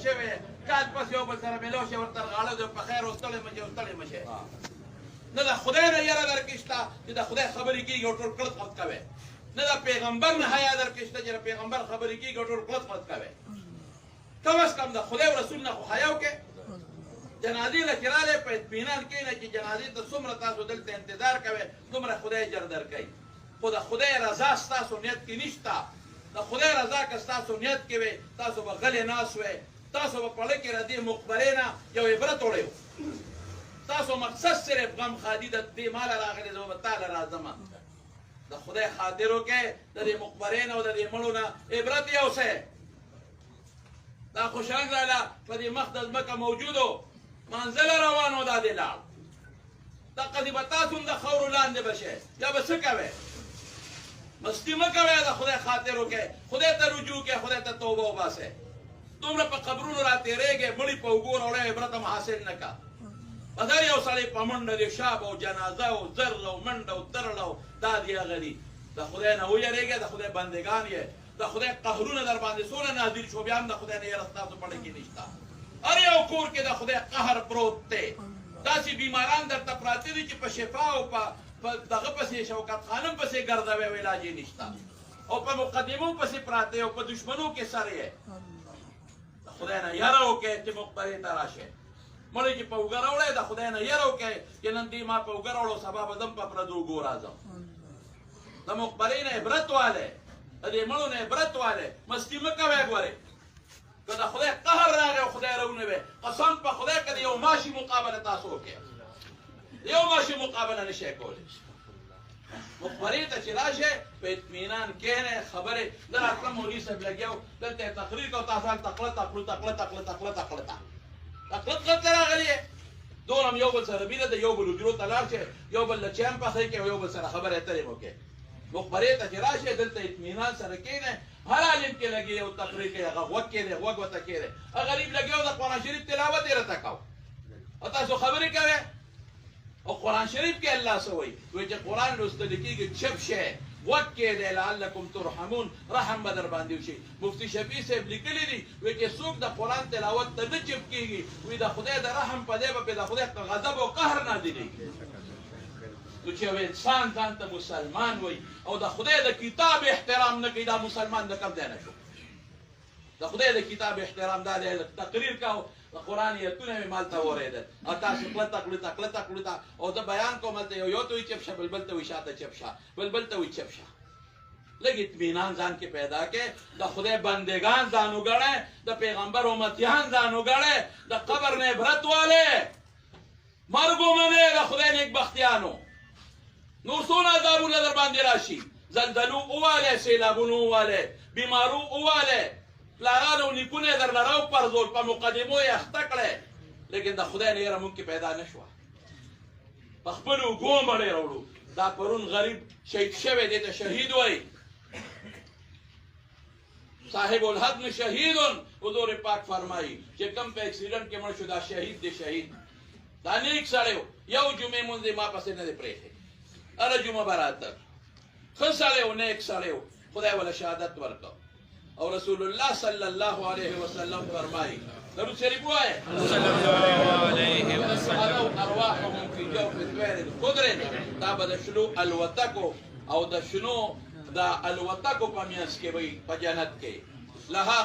شوی کال پس یو بل سره ملو شي ورته غاړه د په خیر وستلې مشه وستلې مشه نه د خدای نه یاره درکشته چې د خدای خبرې کېږي او ټول کړت قط کوي نه د پیغمبر نه حیا درکشته چې د پیغمبر خبرې کېږي او ټول کړت قط کوي کم از کم د خدای او رسول نه خو حیا وکړئ جنازې له چې راغلی په اطمینان کښېنه چې جنازې ته څومره تاسو دلته انتظار کوئ دومره خدای جر درکوي خو د خدای رضا ستاسو نیت کې نشته د خدای رضا که ستاسو نیت کې وي تاسو به غلې ناست وئ تاسو به په زړه کې د دې مقبرې نه یو عبرت وړی و تاسو مقصد صرف غم خادي د دې ماله راغلی زه به تاله راځم د خدای خاطر وکړئ د دې مقبرې نه او د دې مړو نه عبرت یوسئ دا خوشحال راله په دې مخ د ځمکه موجودو منزل روانو دا دې لاړ دقسې به تاسو هم د خاورو لاندې به شئ یا به څه کوئ مستی مه کوئ د خدای خاطر وکړئ خدای ته رجوع کړئ خدای ته توبه وباسئ دومره په قبرونو راتېرېږئ مړي په اوږو راوړئ عبرت هم حاصل نه کا په هر یو سړی په منډه د شاب او جنازه او زرل او منډه او ترل او دا دي هغه دي د خدای نه ویرېږئ د خدای بندګان یې د خدای قهرونه در باندې څونه نازل شو بیا هم د خدای نه یره ستاسو په زړه کې نشته هر یو کور کې د خدای قهر پروت دی داسې بیماران درته پراته دي چې په شفا او په دغه پسې شوکت خانم پسې ګرځوي او علاج یې نشته او په مقدمو پسې پراته او په دشمنو کې سر یې د خدای نه یره وکړئ چې مقبرې ته راشئ مړی چې په اوږه راوړی د خدای نه یره وکړئ چې نن دې ما په اوږه راوړو سبا به زم په پردو اوږو راځم د مقبرې نه عبرت والی د دې مړو نه عبرت والی مستي مه کوئ ګورئ که د خدای قهر راغی او خدای راونوی قسم په خدای که د یو ماشي مقابله تاسو وکړئ د یو ماشي مقابله نشئ کولی مقبرې ته چې راشئ په اطمینان کښېنئ خبرې زه راتلم مولوي صاحب لګیا و دلته یې تقریر کو تاسو هلته تقله تقلو تقله تقله تقله تقله تقلت ته راغلي یې دونه هم یو بل سره مینه ده یو بل حجرو ته لاړ شئ یو بل له چایم پخی کوئ او یو بل سره خبرې اترې مو کوئ مقبرې ته چې راشئ دلته اطمینان سره کښېنئ هر عالم کې لګي یو تقریر کوي هغه غوږ کې دی غوږ ورته کېدی هغه غریب لګیا و د قرآن شریف تلاوت یې راته کو او تاسو خبرې کوئ او قرآن شریف کې الله څه وایي وایي چې قرآن لوستل کېږي چپ شئ غوږ کې دی لعلکم ترحمون رحم به در باندې وشي مفتي شفیع صاحب لیکلي دي وایي چې څوک د قرآن تلاوت ته نه چپ کېږي وایي د خدای د رحم په دی به پرې د خدای غضب او قهر نازلېږي نو چې یو انسان ځان ته مسلمان وایي او د خدای د کتاب احترام نه کوي دا مسلمان د کوم ځای نه شو د خدای د کتاب احترام دا دی تقریر کو د قرآن ایتونه مې مالته واورېدل او تاسو کلته کړو کلته کړو او زه بیان کوم هلته یو ته وایي چپ شه بل ته وایي شاته چپ شه بل ته وایي چپ شه لږ اطمینان ځان کې پیدا کړئ د خدای بندګان ځان وګڼئ د پیغمبر امتیان ځان وګڼئ د قبر نه عبرت والئ مرګ ومنئ د خدای نیکبختیانو نور څونه عذابونه در باندې راشي زلزلو ووالئ سیلابونو ووالئ بیمارو ووالئ پلاران او نیکونه یې درله راوپرځول په مقدمو یې اخته کړی لیکن د خدای نه یره مونږ کې پیدا نه شوه په خپلو اوږو مړی راوړو دا پرون غریب شهید شوی دی ته شهید وایي صاحب الحد شهید حضور پاک فرمایي چې کوم په اکسیډنټ کې مړ شو دا شهید دی شهید دا نیک سړی و یو جمعې مونځ یې ما پسې نه دی پرېښی هره جمعه به راته ښه سړی و نیک سړی و خدای وله شهادت ورکړ او رسول الله صلی الله علیه وسلم فرمایي درود شریف وایه صلی الله علیه وسلم ارواحهم فی جوف الطیر الخضر دا به د شنو الوتکو او د شنو د الوتکو په میانځ کې وي په جنت کې لها